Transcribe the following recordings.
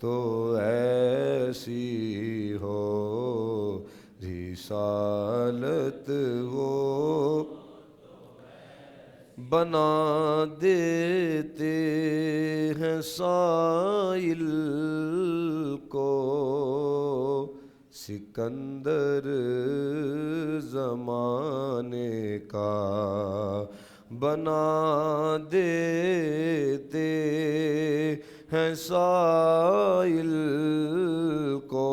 تو ایسی ہو رسالت ہو، بنا دیتے ہیں سائل کو سکندر زمانے کا، بنا دیتے ہیں سائل کو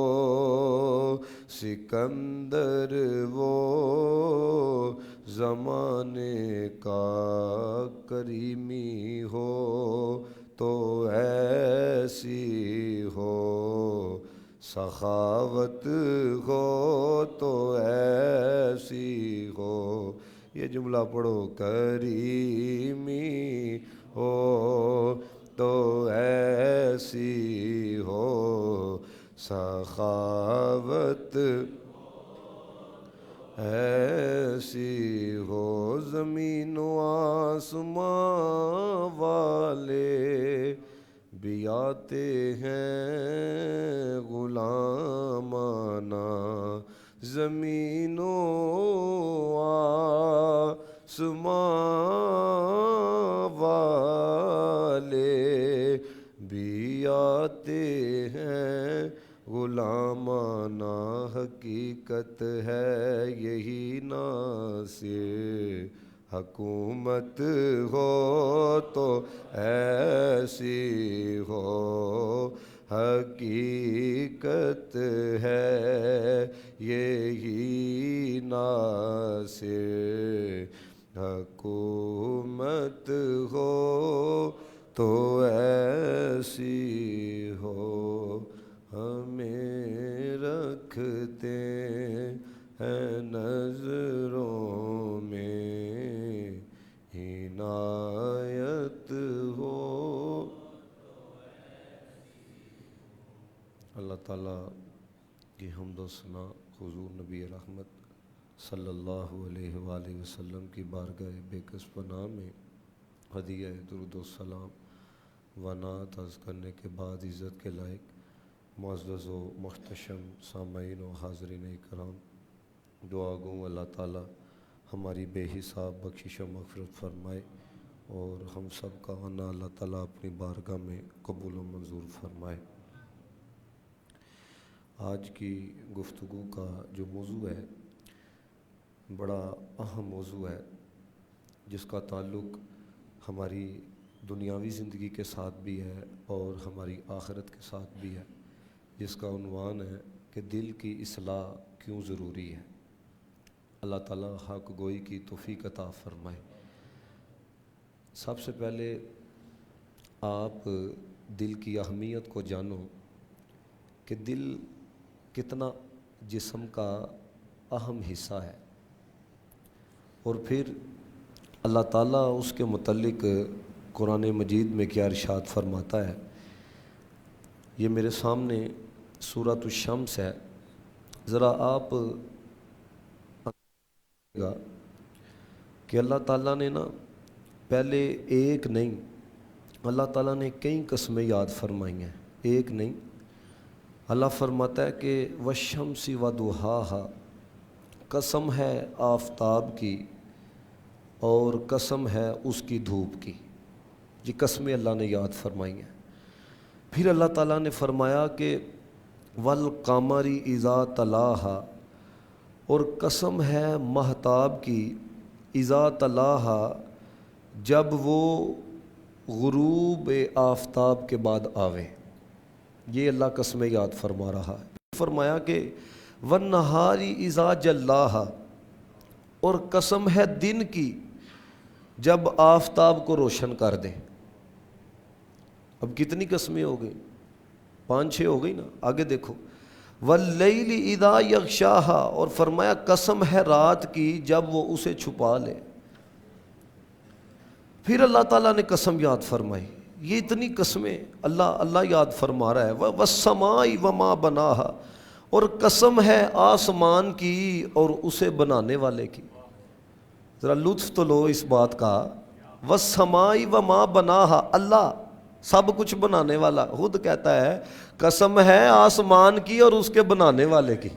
سکندر وہ زمانے کا، کریمی ہو تو ایسی ہو، سخاوت ہو تو ایسی ہو، یہ جملہ پڑھو، کریمی ہو تو ایسی ہو، سخاوت ایسی ہو، زمین و آسمان والے بھی آتے ہیں غلامانہ، زمین و آسمان والے بھی آتے ہیں غلامانہ، حقیقت ہے یہی ناصر، حکومت ہو تو ایسی ہو، حقیقت ہے یہی ناصر، حکومت ہو تو ایسی ہو، ہمیں رکھتے ہیں نظروں میں عنایت ہو۔ اللہ تعالیٰ کی حمد و ثنا حضور نبی رحمت صلی اللہ علیہ وآلہ وسلم کی بارگاہ بے کس پناہ میں ہدیہ درود و سلام و نعت عرض کرنے کے بعد عزت کے لائق معزز و محتشم سامعین و حاضرین اکرام، دعا گوں اللہ تعالیٰ ہماری بے حساب بخشش و مغفرت فرمائے اور ہم سب کا آنا اللہ تعالیٰ اپنی بارگاہ میں قبول و منظور فرمائے۔ آج کی گفتگو کا جو موضوع ہے بڑا اہم موضوع ہے، جس کا تعلق ہماری دنیاوی زندگی کے ساتھ بھی ہے اور ہماری آخرت کے ساتھ بھی ہے، جس کا عنوان ہے کہ دل کی اصلاح کیوں ضروری ہے۔ اللہ تعالیٰ حق گوئی کی توفیق عطا فرمائے۔ سب سے پہلے آپ دل کی اہمیت کو جانو کہ دل کتنا جسم کا اہم حصہ ہے، اور پھر اللہ تعالیٰ اس کے متعلق قرآن مجید میں کیا ارشاد فرماتا ہے۔ یہ میرے سامنے سورۃ الشمس ہے، ذرا آپ گا کہ اللہ تعالیٰ نے نا پہلے ایک نہیں، اللہ تعالیٰ نے کئی قسمیں یاد فرمائی ہیں، ایک نہیں۔ اللہ فرماتا ہے کہ والشمس وضحاہا، قسم ہے آفتاب کی اور قسم ہے اس کی دھوپ کی، یہ قسمیں اللہ نے یاد فرمائی ہیں۔ پھر اللہ تعالیٰ نے فرمایا کہ والقمر اذا تلاہا، اور قسم ہے مہتاب کی اذا تلاہا، جب وہ غروب آفتاب کے بعد آوے، یہ اللہ قسمیں یاد فرما رہا ہے۔ فرمایا کہ والنہار اذا جلاہا، اور قسم ہے دن کی جب آفتاب کو روشن کر دے۔ اب کتنی قسمیں ہو گئی؟ 5-6 ہو گئی نا۔ آگے دیکھو واللیل اذا یغشاہا، اور فرمایا قسم ہے رات کی جب وہ اسے چھپا لے۔ پھر اللہ تعالیٰ نے قسم یاد فرمائی، یہ اتنی قسمیں اللہ یاد فرما رہا ہے۔ والسماء وما بناہا، اور قسم ہے آسمان کی اور اسے بنانے والے کی۔ ذرا لطف تو لو اس بات کا، والسماء وما بناہا، اللہ سب کچھ بنانے والا خود کہتا ہے قسم ہے آسمان کی اور اس کے بنانے والے کی،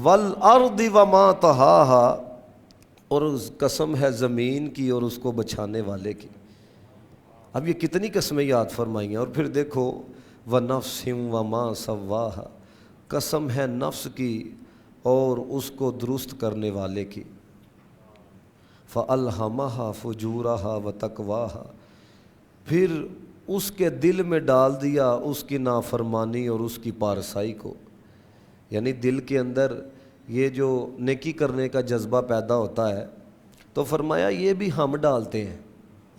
والارض وما طحاها، اور قسم ہے زمین کی اور اس کو بچھانے والے کی۔ اب یہ کتنی قسمیں یاد فرمائی ہیں۔ اور پھر دیکھو وَنَفْسٍ وَمَا سَوَّاهَا، قسم ہے نفس کی اور اس کو درست کرنے والے کی، فَأَلْهَمَهَا فُجُورَهَا وَتَقْوَاهَا، پھر اس کے دل میں ڈال دیا اس کی نافرمانی اور اس کی پارسائی کو، یعنی دل کے اندر یہ جو نیکی کرنے کا جذبہ پیدا ہوتا ہے تو فرمایا یہ بھی ہم ڈالتے ہیں،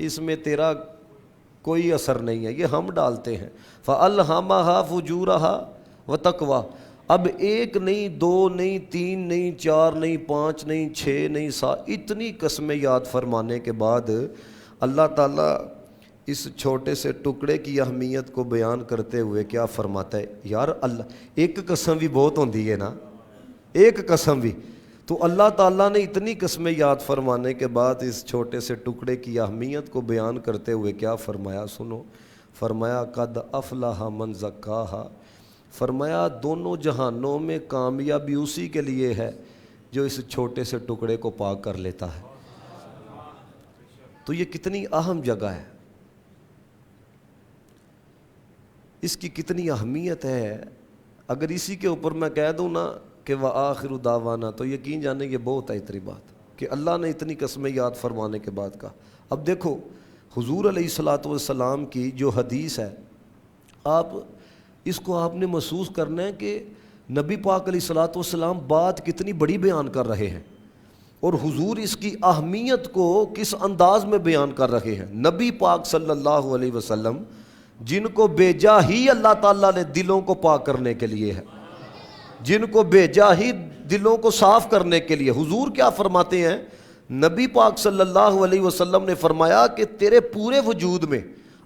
اس میں تیرا کوئی اثر نہیں ہے، یہ ہم ڈالتے ہیں۔ فَأَلْهَمَهَا فُجُورَهَا وَتَقْوَاهَا، اب ایک نہیں، دو نہیں، تین نہیں، چار نہیں، پانچ نہیں، چھ نہیں، اتنی قسمیں یاد فرمانے کے بعد اللہ تعالیٰ اس چھوٹے سے ٹکڑے کی اہمیت کو بیان کرتے ہوئے کیا فرماتا ہے؟ یار اللہ ایک قسم بھی بہت ہوندی ہے نا، ایک قسم بھی تو اللہ تعالیٰ نے اتنی قسمیں یاد فرمانے کے بعد اس چھوٹے سے ٹکڑے کی اہمیت کو بیان کرتے ہوئے کیا فرمایا؟ سنو، فرمایا قد افلح من زکاہا، فرمایا دونوں جہانوں میں کامیابی اسی کے لیے ہے جو اس چھوٹے سے ٹکڑے کو پاک کر لیتا ہے۔ تو یہ کتنی اہم جگہ ہے، اس کی کتنی اہمیت ہے۔ اگر اسی کے اوپر میں کہہ دوں نا کہ وآخر دعوانا، تو یقین جانے یہ بہت ہے اتنی بات کہ اللہ نے اتنی قسمیں یاد فرمانے کے بعد کہا۔ اب دیکھو حضور علیہ الصلوۃ والسلام کی جو حدیث ہے، آپ اس کو آپ نے محسوس کرنا ہے کہ نبی پاک علیہ الصلوۃ والسلام بات کتنی بڑی بیان کر رہے ہیں اور حضور اس کی اہمیت کو کس انداز میں بیان کر رہے ہیں۔ نبی پاک صلی اللہ علیہ وسلم جن کو بھیجا ہی اللہ تعالیٰ نے دلوں کو پاک کرنے کے لیے ہے، جن کو بھیجا ہی دلوں کو صاف کرنے کے لیے۔ حضور کیا فرماتے ہیں؟ نبی پاک صلی اللہ علیہ وسلم نے فرمایا کہ تیرے پورے وجود میں،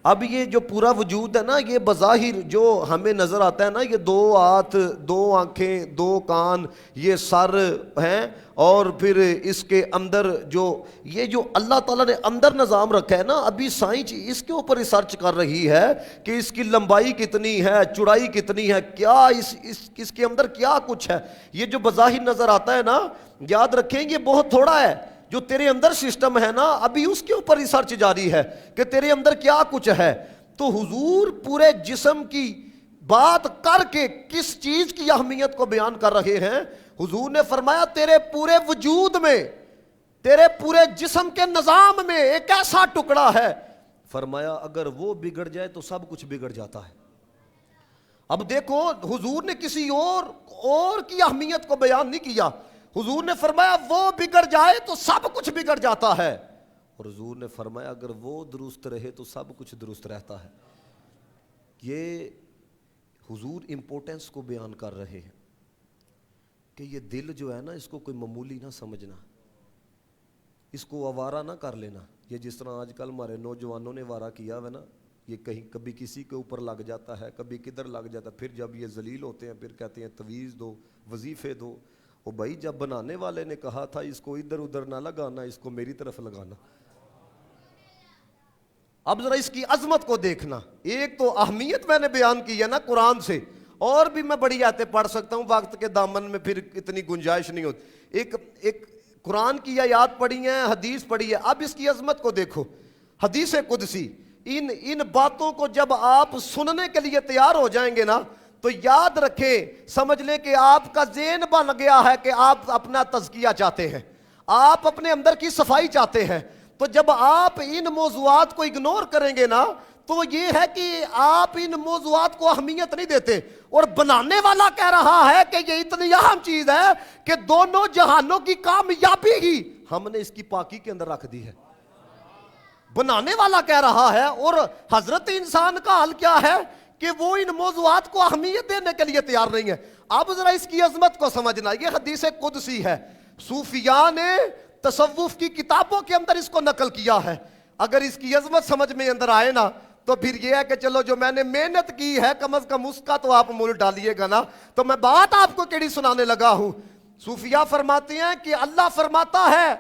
اب یہ جو پورا وجود ہے نا، یہ بظاہر جو ہمیں نظر آتا ہے نا، یہ دو ہاتھ، دو آنکھیں، دو کان، یہ سر ہیں، اور پھر اس کے اندر یہ جو اللہ تعالیٰ نے اندر نظام رکھا ہے نا، ابھی سائنس اس کے اوپر ریسرچ کر رہی ہے کہ اس کی لمبائی کتنی ہے، چوڑائی کتنی ہے، کیا اس کے اندر کیا کچھ ہے۔ یہ جو بظاہر نظر آتا ہے نا، یاد رکھیں یہ بہت تھوڑا ہے، جو تیرے اندر سسٹم ہے نا، ابھی اس کے اوپر ریسرچ جاری ہے کہ تیرے اندر کیا کچھ ہے۔ تو حضور پورے جسم کی بات کر کے کس چیز کی اہمیت کو بیان کر رہے ہیں؟ حضور نے فرمایا تیرے پورے وجود میں، تیرے پورے جسم کے نظام میں ایک ایسا ٹکڑا ہے، فرمایا اگر وہ بگڑ جائے تو سب کچھ بگڑ جاتا ہے۔ اب دیکھو حضور نے کسی اور کی اہمیت کو بیان نہیں کیا، حضور نے فرمایا وہ بگڑ جائے تو سب کچھ بگڑ جاتا ہے، اور حضور نے فرمایا اگر وہ درست رہے تو سب کچھ درست رہتا ہے۔ یہ حضور امپورٹنس کو بیان کر رہے ہیں کہ یہ دل جو ہے نا، اس کو کوئی معمولی نہ سمجھنا، اس کو آوارہ نہ کر لینا۔ یہ جس طرح آج کل ہمارے نوجوانوں نے آوارہ کیا ہے نا، یہ کہیں کبھی کسی کے اوپر لگ جاتا ہے، کبھی کدھر لگ جاتا ہے، پھر جب یہ ذلیل ہوتے ہیں پھر کہتے ہیں تویز دو، وظیفے دو۔ او بھائی جب بنانے والے نے کہا تھا اس کو ادھر ادھر نہ لگانا، اس کو میری طرف لگانا۔ اب ذرا اس کی عظمت کو دیکھنا۔ ایک تو اہمیت میں نے بیان کی ہے نا قرآن سے، اور بھی میں بڑی آیتیں پڑھ سکتا ہوں، وقت کے دامن میں پھر اتنی گنجائش نہیں ہوتی۔ ایک قرآن کی آیات پڑھی ہیں، حدیث پڑھی ہے، اب اس کی عظمت کو دیکھو۔ حدیث قدسی، ان باتوں کو جب آپ سننے کے لیے تیار ہو جائیں گے نا، تو یاد رکھیں، سمجھ لیں کہ آپ کا ذہن بن گیا ہے کہ آپ اپنا تزکیہ چاہتے ہیں، آپ اپنے اندر کی صفائی چاہتے ہیں۔ تو جب آپ ان موضوعات کو اگنور کریں گے نا، تو یہ ہے کہ آپ ان موضوعات کو اہمیت نہیں دیتے، اور بنانے والا کہہ رہا ہے کہ یہ اتنی اہم چیز ہے کہ دونوں جہانوں کی کامیابی ہی ہم نے اس کی پاکی کے اندر رکھ دی ہے۔ بنانے والا کہہ رہا ہے، اور حضرت انسان کا حال کیا ہے کہ وہ ان موضوعات کو اہمیت دینے کے لیے تیار نہیں ہے۔ اب ذرا اس کی عظمت کو سمجھنا، یہ حدیث قدسی ہے، صوفیاء نے تصوف کی کتابوں کے اندر اس کو نقل کیا ہے۔ اگر اس کی عظمت سمجھ میں اندر آئے نا، تو پھر یہ ہے کہ چلو جو میں نے محنت کی ہے کم از کم اس کا تو آپ مول ڈالیے گا نا۔ تو میں بات آپ کو کیڑی سنانے لگا ہوں۔ صوفیاء فرماتے ہیں کہ اللہ فرماتا ہے،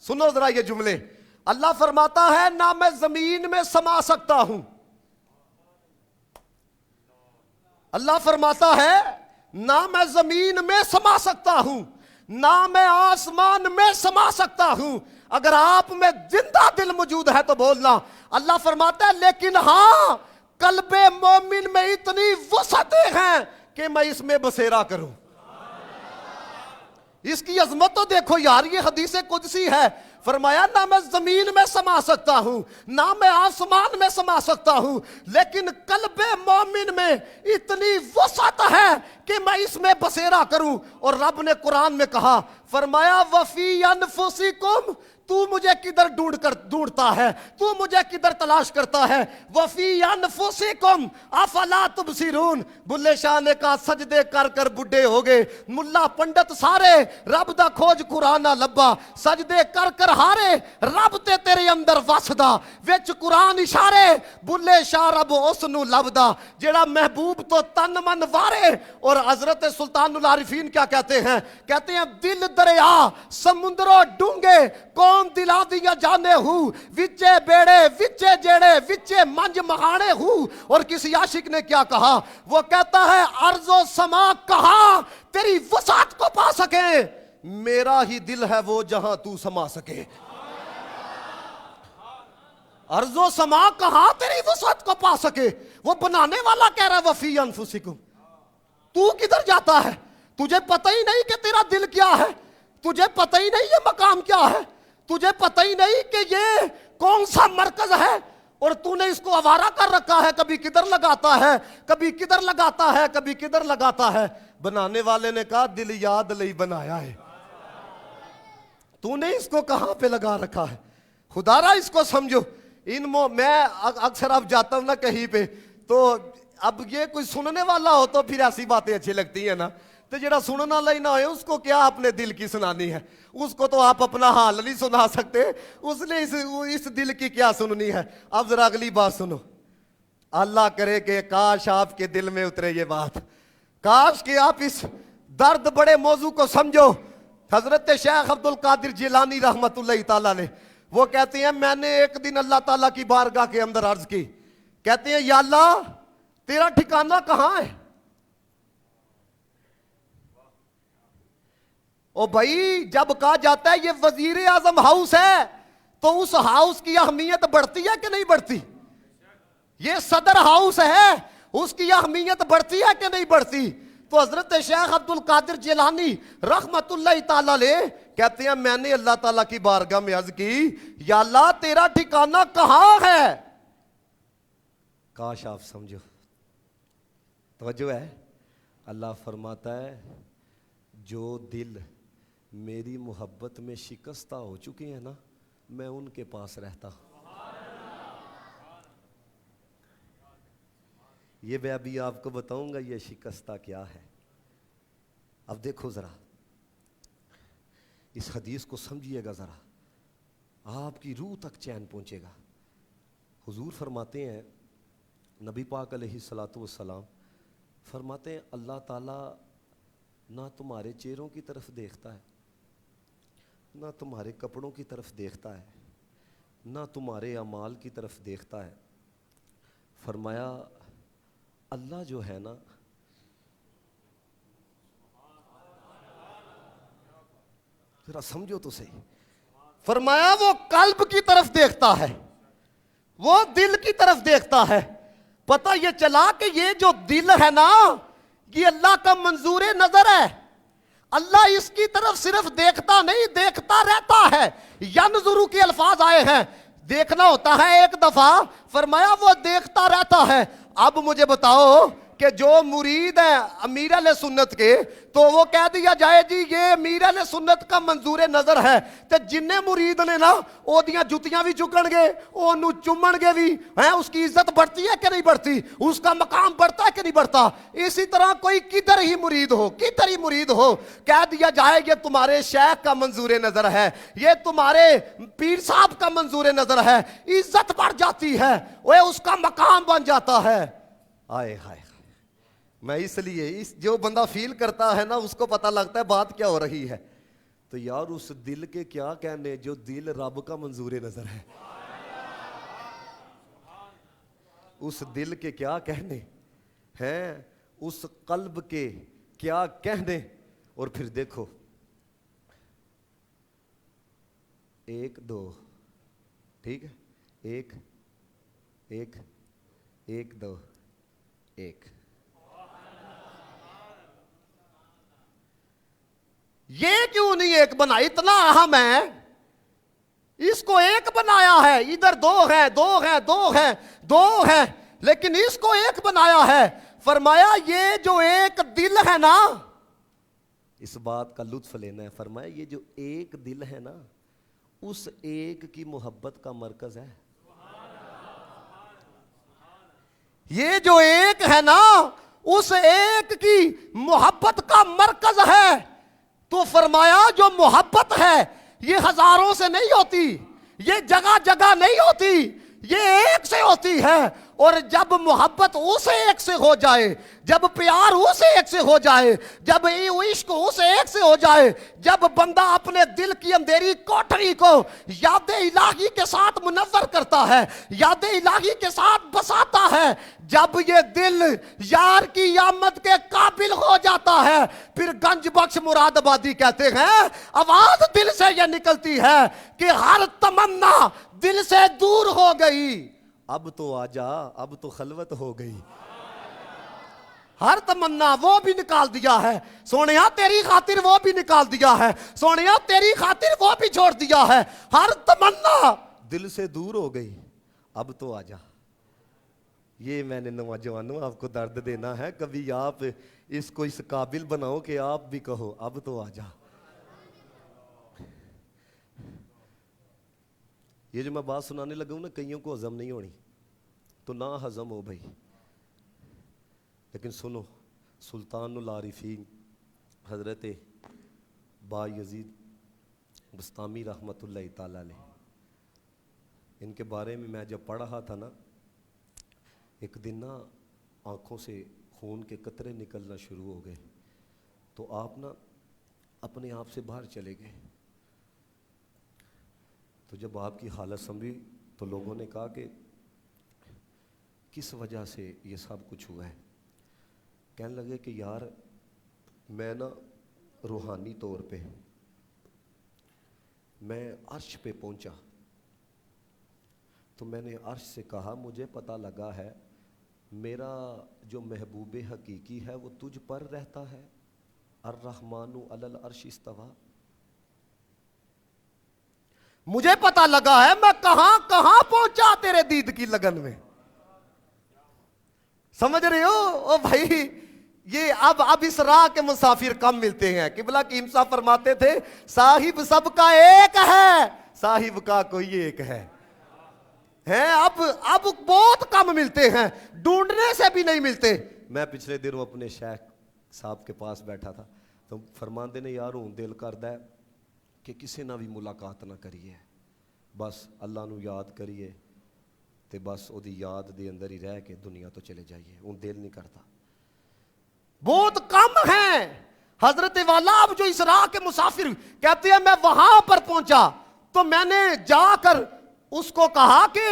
سنو ذرا یہ جملے، اللہ فرماتا ہے نہ میں زمین میں سما سکتا ہوں اللہ فرماتا ہے نہ میں زمین میں سما سکتا ہوں نہ میں آسمان میں سما سکتا ہوں، اگر آپ میں زندہ دل موجود ہے تو بولنا۔ اللہ فرماتا ہے لیکن ہاں قلب مومن میں اتنی وسعتیں ہیں کہ میں اس میں بسیرا کروں۔ اس کی عظمت تو دیکھو یار، یہ حدیث قدسی ہے۔ فرمایا نہ میں زمین میں سما سکتا ہوں نہ میں آسمان میں سما سکتا ہوں، لیکن قلب مومن میں اتنی وسعت ہے کہ میں اس میں بسیرا کروں۔ اور رب نے قرآن میں کہا، فرمایا وفی انفسکم، تو مجھے کدھر ڈھونڈتا ہے، تو مجھے کدھر تلاش کرتا ہے۔ وفی انفسکم افلا تبصرون۔ بلے شاہ نے کہا سجدے کر کر بڈھے ہو گئے، ملا پنڈت سارے رب دا کھوج قرآن لبا، سجدے کر کر ہارے رب تے تیرے اندر وسدا، وچ قرآن اشارے بلے شاہ رب اس نو لبدا جیڑا محبوب تو تن من وارے۔ اور حضرت سلطان العارفین کیا کہتے ہیں؟ کہتے ہیں دل دریا سمندروں ڈونگے کون دلا دیا جانے ہوں، وچے بیڑے وچے جیڑے وچے منج مہانے ہوں۔ اور کسی عاشق نے کیا کہا؟ وہ کہتا ہے ارض و سما کہاں تیری وسعت کو پا سکے، میرا ہی دل ہے وہ جہاں تو سما سکے۔ ارض و سما کہاں تیری وسعت کو پا سکے، وہ بنانے والا کہہ رہا ہے وفی انفسکم۔ تو کدھر جاتا ہے؟ تجھے پتہ ہی نہیں کہ تیرا دل کیا ہے، تجھے پتہ ہی نہیں یہ مقام کیا ہے، تجھے پتہ ہی نہیں کہ یہ کون سا مرکز ہے، اور تو نے اس کو آوارہ کر رکھا ہے، کبھی کدھر لگاتا ہے کبھی کدھر لگاتا ہے کبھی کدھر لگاتا ہے۔ بنانے والے نے کہا دل یاد لئی بنایا ہے، تو نے اس کو کہاں پہ لگا رکھا ہے؟ خدا را اس کو سمجھو۔ میں اکثر اب جاتا ہوں نا کہیں پہ، تو اب یہ کوئی سننے والا ہو تو پھر ایسی باتیں اچھی لگتی ہیں نا، تو جڑا سننا لئی نہ ہوئے اس کو کیا اپنے دل کی سنانی ہے، اس کو تو آپ اپنا حال نہیں سنا سکتے، اس نے اس دل کی کیا سننی ہے۔ اب ذرا اگلی بات سنو، اللہ کرے کہ کاش آپ کے دل میں اترے یہ بات، کاش کہ آپ اس درد بڑے موضوع کو سمجھو۔ حضرت شیخ عبد القادر جیلانی رحمت اللہ تعالیٰ نے، وہ کہتے ہیں میں نے ایک دن اللہ تعالیٰ کی بارگاہ کے اندر عرض کی، کہتے ہیں یا اللہ تیرا ٹھکانہ کہاں ہے؟ او بھائی جب کہا جاتا ہے یہ وزیر اعظم ہاؤس ہے تو اس ہاؤس کی اہمیت بڑھتی ہے کہ نہیں بڑھتی؟ یہ صدر ہاؤس ہے، اس کی اہمیت بڑھتی ہے کہ نہیں بڑھتی؟ تو حضرت شیخ عبد القادر جیلانی رحمت اللہ تعالیٰ علیہ کہتے ہیں میں نے اللہ تعالیٰ کی بارگاہ میں عرض کی یا اللہ تیرا ٹھکانہ کہاں ہے؟ کاش آپ سمجھو، توجہ ہے۔ اللہ فرماتا ہے جو دل میری محبت میں شکستہ ہو چکے ہیں نا، میں ان کے پاس رہتا ہوں۔ یہ میں ابھی آپ کو بتاؤں گا یہ شکستہ کیا ہے۔ اب دیکھو ذرا اس حدیث کو سمجھیے گا، ذرا آپ کی روح تک چین پہنچے گا۔ حضور فرماتے ہیں، نبی پاک علیہ الصلاۃ والسلام فرماتے ہیں اللہ تعالیٰ نہ تمہارے چہروں کی طرف دیکھتا ہے، نہ تمہارے کپڑوں کی طرف دیکھتا ہے، نہ تمہارے اعمال کی طرف دیکھتا ہے۔ فرمایا اللہ جو ہے نا، ذرا سمجھو تو صحیح، فرمایا وہ قلب کی طرف دیکھتا ہے، وہ دل کی طرف دیکھتا ہے۔ پتہ یہ چلا کہ یہ جو دل ہے نا یہ اللہ کا منظور نظر ہے۔ اللہ اس کی طرف صرف دیکھتا نہیں، دیکھتا رہتا ہے۔ ینظرو کے الفاظ آئے ہیں، دیکھنا ہوتا ہے ایک دفعہ، فرمایا وہ دیکھتا رہتا ہے۔ اب مجھے بتاؤ کہ جو مرید ہے امیر اہل سنت کے، تو وہ کہہ دیا جائے جی یہ امیر اہل سنت کا منظور نظر ہے، تے جننے مرید نے نا او دیاں جتیاں بھی چکن گے، اونوں چومن گے بھی ہیں، اس کی عزت بڑھتی ہے کہ نہیں بڑھتی؟ اس کا مقام بڑھتا ہے کہ نہیں بڑھتا؟ اسی طرح کوئی کدھر ہی مرید ہو کہہ دیا جائے یہ تمہارے شیخ کا منظور نظر ہے، یہ تمہارے پیر صاحب کا منظور نظر ہے، عزت بڑھ جاتی ہے، وہ اس کا مقام بن جاتا ہے۔ آئے ہائے، میں اس لیے جو بندہ فیل کرتا ہے نا اس کو پتہ لگتا ہے بات کیا ہو رہی ہے۔ تو یار اس دل کے کیا کہنے جو دل رب کا منظور نظر ہے، اس دل کے کیا کہنے ہیں، اس قلب کے کیا کہنے. اور پھر دیکھو 1 2 ٹھیک ہے 1 1 1 2 1. یہ کیوں نہیں ایک بنا؟ اتنا اہم ہے, اس کو ایک بنایا ہے. ادھر 2 ہیں 2 ہیں 2 ہیں 2 ہیں, لیکن اس کو ایک بنایا ہے. فرمایا یہ جو ایک دل ہے نا, اس بات کا لطف لینا ہے. فرمایا یہ جو ایک دل ہے نا, اس ایک کی محبت کا مرکز ہے. یہ جو ایک ہے نا, اس ایک کی محبت کا مرکز ہے. تو فرمایا جو محبت ہے یہ ہزاروں سے نہیں ہوتی, یہ جگہ جگہ نہیں ہوتی, یہ ایک سے ہوتی ہے. اور جب محبت اس ایک سے ہو جائے, جب پیار اس ایک سے ہو جائے, جب عشق اس ایک سے ہو جائے, جب بندہ اپنے دل کی اندھیری کوٹری کو یاد الہی کے ساتھ منور کرتا ہے, یاد الہی کے ساتھ بساتا ہے, جب یہ دل یار کی آمد کے قابل ہو جاتا ہے, پھر گنج بخش مراد آبادی کہتے ہیں آواز دل سے یہ نکلتی ہے کہ ہر تمنا دل سے دور ہو گئی, اب تو آجا, اب تو خلوت ہو گئی. ہر تمنا وہ بھی نکال دیا ہے سونیا تیری خاطر, وہ بھی نکال دیا ہے سونیا تیری خاطر, وہ بھی چھوڑ دیا ہے. ہر تمنا دل سے دور ہو گئی, اب تو آجا. یہ میں نے نوجوانوں آپ کو درد دینا ہے, کبھی آپ اس کو اس قابل بناؤ کہ آپ بھی کہو اب تو آجا. یہ جو میں بات سنانے لگا ہوں نا, کئیوں کو ہضم نہیں ہونی, تو نہ ہضم ہو بھائی. لیکن سنو, سلطان العارفین حضرت با یزید بستامی رحمۃ اللہ تعالی علیہ, ان کے بارے میں جب پڑھ رہا تھا نا, ایک دن نا آنکھوں سے خون کے قطرے نکلنا شروع ہو گئے. تو آپ نا اپنے آپ سے باہر چلے گئے. تو جب آپ کی حالت سمجھی تو لوگوں نے کہا کہ کس وجہ سے یہ سب کچھ ہوا ہے. کہنے لگے کہ یار میں نا روحانی طور پہ میں عرش پہ پہنچا, تو میں نے عرش سے کہا مجھے پتہ لگا ہے میرا جو محبوب حقیقی ہے وہ تجھ پر رہتا ہے. الرحمن علی العرش استویٰ. مجھے پتہ لگا ہے میں کہاں کہاں پہنچا تیرے دید کی لگن میں. سمجھ رہے ہو او بھائی, یہ اب اس راہ کے مسافر کم ملتے ہیں. قبلہ کی امسا فرماتے تھے صاحب سب کا ایک ہے, صاحب کا کوئی ایک ہے. اب بہت کم ملتے ہیں, ڈھونڈنے سے بھی نہیں ملتے. میں پچھلے دنوں اپنے شیخ صاحب کے پاس بیٹھا تھا, تو فرماندے نے یار ہوں دل کردا ہے کہ کسی نہ بھی ملاقات نہ کریے, بس اللہ نو یاد کریے تے بس او دی یاد دے اندر ہی رہ کے دنیا تو چلے جائیے. ہوں دل نہیں کرتا. بہت کم ہیں حضرت والا. اب جو اس راہ کے مسافر کہتے ہیں میں وہاں پر پہنچا, تو میں نے جا کر اس کو کہا کہ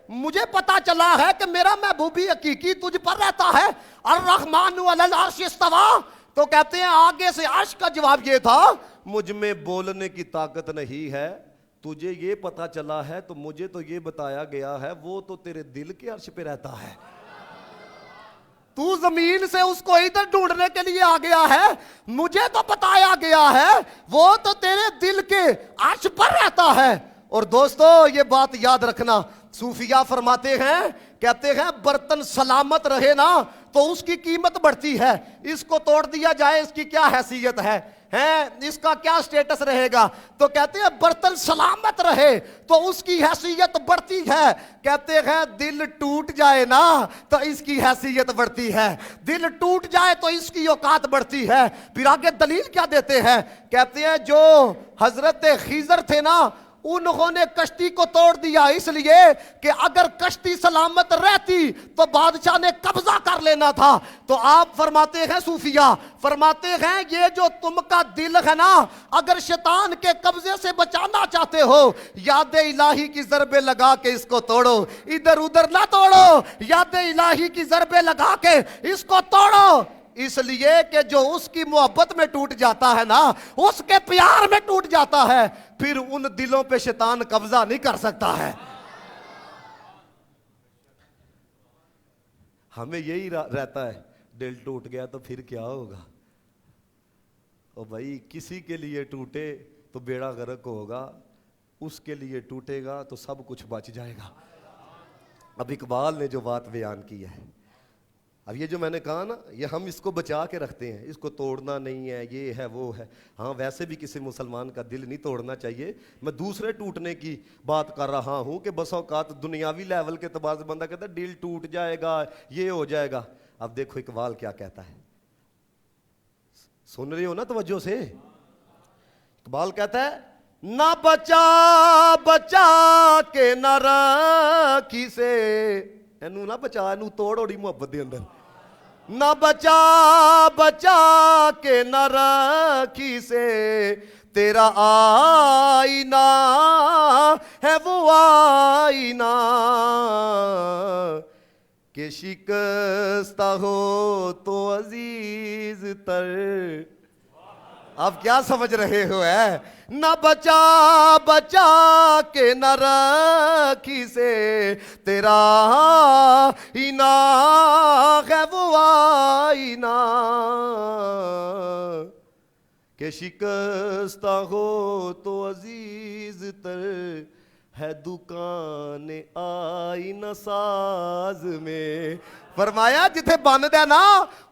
مجھے پتا چلا ہے کہ میرا محبوبی حقیقی تجھ پر رہتا ہے. الرحمن علی العرش استویٰ. تو کہتے ہیں آگے سے عرش کا جواب یہ تھا مجھ میں بولنے کی طاقت نہیں ہے, تجھے یہ پتا چلا ہے تو مجھے تو یہ بتایا گیا ہے وہ تو تیرے دل کے عرش پہ رہتا ہے. تو زمین سے اس کو ادھر ڈھونڈنے کے لیے آ گیا ہے, مجھے تو بتایا گیا ہے وہ تو تیرے دل کے عرش پر رہتا ہے. اور دوستو یہ بات یاد رکھنا, صوفیہ فرماتے ہیں کہتے ہیں برتن سلامت رہے نا تو اس کی قیمت بڑھتی ہے, اس کو توڑ دیا جائے اس کی کیا حیثیت ہے, اس کا کیا سٹیٹس رہے گا. تو کہتے ہیں برتن سلامت رہے تو اس کی حیثیت بڑھتی ہے. کہتے ہیں دل ٹوٹ جائے نا تو اس کی حیثیت بڑھتی ہے, دل ٹوٹ جائے تو اس کی اوقات بڑھتی ہے. پھر آگے دلیل کیا دیتے ہیں, کہتے ہیں جو حضرت خضر تھے نا انہوں نے کشتی کو توڑ دیا اس لیے کہ اگر کشتی سلامت رہتی تو بادشاہ نے قبضہ کر لینا تھا. تو آپ فرماتے ہیں صوفیہ فرماتے ہیں یہ جو تم کا دل ہے نا, اگر شیطان کے قبضے سے بچانا چاہتے ہو یاد الہی کی ضربے لگا کے اس کو توڑو, ادھر ادھر نہ توڑو, یاد الہی کی ضربے لگا کے اس کو توڑو. اس لیے کہ جو اس کی محبت میں ٹوٹ جاتا ہے نا، اس کے پیار میں ٹوٹ جاتا ہے، پھر ان دلوں پہ شیطان قبضہ نہیں کر سکتا ہے۔ ہمیں یہی رہتا ہے، دل ٹوٹ گیا تو پھر کیا ہوگا؟ او بھائی، کسی کے لیے ٹوٹے تو بیڑا غرق ہوگا، اس کے لیے ٹوٹے گا تو سب کچھ بچ جائے گا۔ اب اقبال نے جو بات بیان کی ہے، اب یہ جو میں نے کہا نا، یہ ہم اس کو بچا کے رکھتے ہیں، اس کو توڑنا نہیں ہے، یہ ہے وہ ہے۔ ہاں، ویسے بھی کسی مسلمان کا دل نہیں توڑنا چاہیے، میں دوسرے ٹوٹنے کی بات کر رہا ہوں کہ بس اوقات دنیاوی لیول کے اعتبار سے بندہ کہتا ہے دل ٹوٹ جائے گا، یہ ہو جائے گا۔ اب دیکھو اقبال کیا کہتا ہے، سن رہے ہو نا توجہ سے؟ اقبال کہتا ہے، نہ بچا بچا کے نہ رکھی سے، اینو نہ بچا، اینو توڑ اوڑی محبت دے اندر، نہ بچا بچا کے نہ رکھی سے، تیرا آئینہ ہے وہ آئینہ کہ شکستہ ہو تو عزیز تر۔ اب کیا سمجھ رہے ہو ہے؟ نہ بچا بچا کے نہ رکھی سے، تیرا آئینہ ہے وہ آئینہ کہ شکستہ ہو تو عزیز تر ہے دکان آئینہ ساز میں۔ فرمایا جتھے بند ہے نا،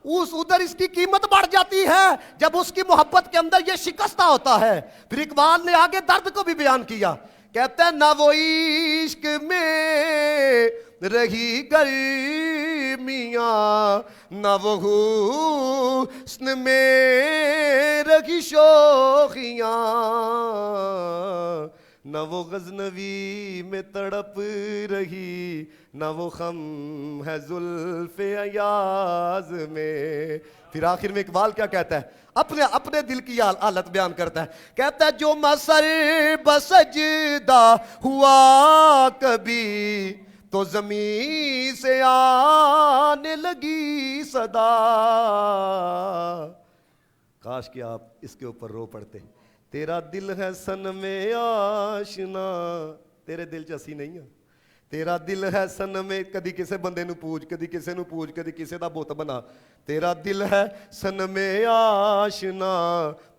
ادھر اس کی قیمت بڑھ جاتی ہے جب اس کی محبت کے اندر یہ شکستہ ہوتا ہے۔ پھر اقبال نے آگے درد کو بھی بیان کیا، کہتے ہیں نہ وہ عشق میں رہی گرمیاں، نہ وہ حسن میں رہی شوخیاں، نہ وہ غزنوی میں تڑپ رہی، نہ وہ خم ہے زلف ایاز میں۔ پھر آخر میں اقبال کیا کہتا ہے، اپنے دل کی حالت بیان کرتا ہے، کہتا ہے جو مسر بسجدہ ہوا کبھی تو زمین سے آنے لگی صدا۔ کاش کہ آپ اس کے اوپر رو پڑتے، تیرا دل ہے سنم آشنا، تیرے دل چ اسی نہیں ہاں، تیرا دل ہے سنم، کدی کسے بندے نو پوچھ، کدی کسے نو پوچھ، کدی کسے دا بت بنا، تیرا دل ہے سنم آشنا،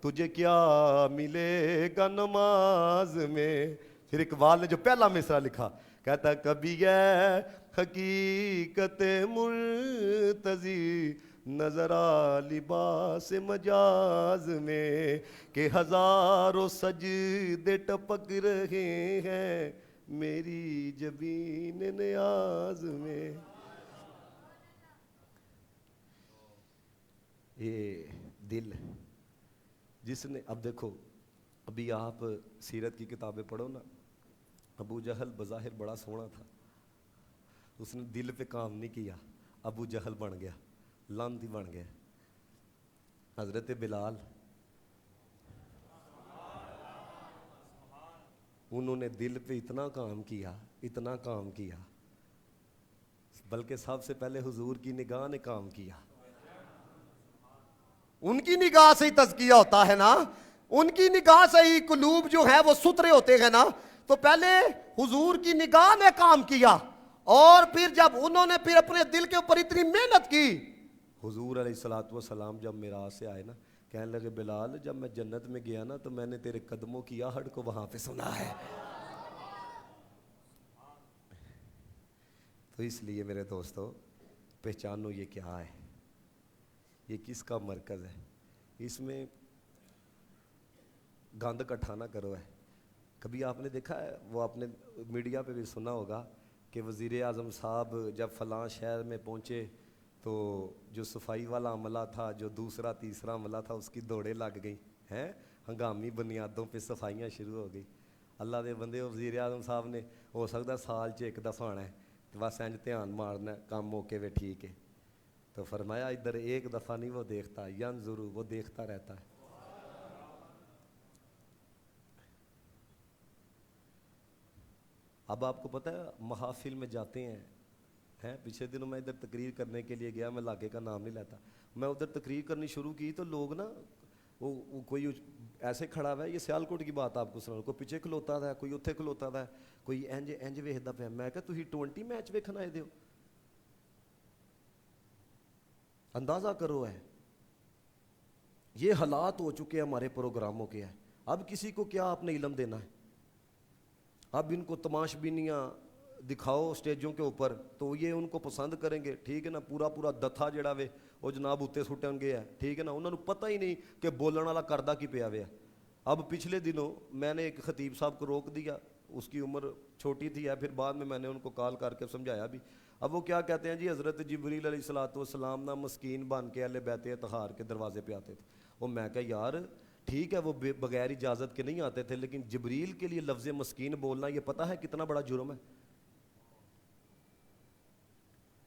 تجھے کیا ملے گا نماز میں۔ پھر اقبال نے جو پہلا مصرع لکھا، کہتا ہے کبھی ہے حقیقت مرتضی نظر آ لباس مجاز میں، کہ ہزاروں سجدے ٹپک رہے ہیں میری جبین نیاز میں۔ یہ دل جس نے، اب دیکھو ابھی آپ سیرت کی کتابیں پڑھو نا، ابو جہل بظاہر بڑا سونا تھا، اس نے دل پہ کام نہیں کیا، ابو جہل بن گیا، لانتی بن گیا۔ حضرت بلال، انہوں نے دل پہ اتنا کام کیا، اتنا کام کیا، بلکہ سب سے پہلے حضور کی نگاہ نے کام کیا۔ ان کی نگاہ سے ہی تزکیہ ہوتا ہے نا، ان کی نگاہ سے ہی قلوب جو ہے وہ ستھرے ہوتے ہیں نا۔ تو پہلے حضور کی نگاہ نے کام کیا، اور پھر جب انہوں نے پھر اپنے دل کے اوپر اتنی محنت کی، حضور علیہ الصلوۃ والسلام جب معراج سے آئے نا، کہنے لگے بلال جب میں جنت میں گیا نا تو میں نے تیرے قدموں کی آہٹ کو وہاں پہ سنا ہے۔ تو اس لیے میرے دوستو، پہچانو یہ کیا ہے، یہ کس کا مرکز ہے، اس میں گند اکٹھا نہ کرو ہے۔ کبھی آپ نے دیکھا ہے، وہ آپ نے میڈیا پہ بھی سنا ہوگا کہ وزیر اعظم صاحب جب فلاں شہر میں پہنچے تو جو صفائی والا عملہ تھا، جو دوسرا تیسرا عملہ تھا، اس کی دوڑیں لگ گئیں ہیں، ہنگامی بنیادوں پہ صفائیاں شروع ہو گئی۔ اللہ دے بندے، وزیر اعظم صاحب نے ہو سکتا سال چ ایک دفعہ آنا ہے، تو بس انج دھیان مارنا کام موقع پہ ٹھیک ہے، تو فرمایا ادھر ایک دفعہ نہیں وہ دیکھتا، ینظر، وہ دیکھتا رہتا ہے۔ اب آپ کو پتہ ہے محافل میں جاتے ہیں ہیں پچھلے دنوں میں ادھر تقریر کرنے کے لیے گیا, میں علاقے کا نام نہیں لیتا, میں ادھر تقریر کرنی شروع کی تو لوگ نا وہ کوئی ایسے کھڑا ہوا ہے, یہ سیالکوٹ کی بات آپ کو سنا, کوئی پیچھے کھلوتا تھا, کوئی اتنے کھلوتا تھا, کوئی انج ویکھدا پیا. میں کہا تسی 20 میچ ویکھن آئے ہو, اندازہ کرو. ہے یہ حالات ہو چکے ہیں ہمارے پروگراموں کے. ہیں اب کسی کو کیا آپ نے علم دینا ہے؟ اب ان کو تماش بینیاں دکھاؤ اسٹیجوں کے اوپر تو یہ ان کو پسند کریں گے, ٹھیک ہے نا. پورا پورا دتھا جڑا وے وہ جناب اتنے سٹن گے ہے, ٹھیک ہے نا. انہوں نے پتہ ہی نہیں کہ بولن والا کردہ کی پیا ہوا ہے. اب پچھلے دنوں میں نے ایک خطیب صاحب کو روک دیا, اس کی عمر چھوٹی تھی ہے, پھر بعد میں نے ان کو کال کر کے سمجھایا بھی. اب وہ کیا کہتے ہیں جی حضرت جبریل علیہ الصلوۃ والسلام نا مسکین بن کے اہل بیت اطہار کے دروازے پہ آتے تھے. وہ میں کہا یار ٹھیک ہے وہ بغیر اجازت کے نہیں آتے تھے, لیکن جبریل کے لیے لفظ مسکین بولنا یہ پتہ ہے کتنا بڑا جرم ہے.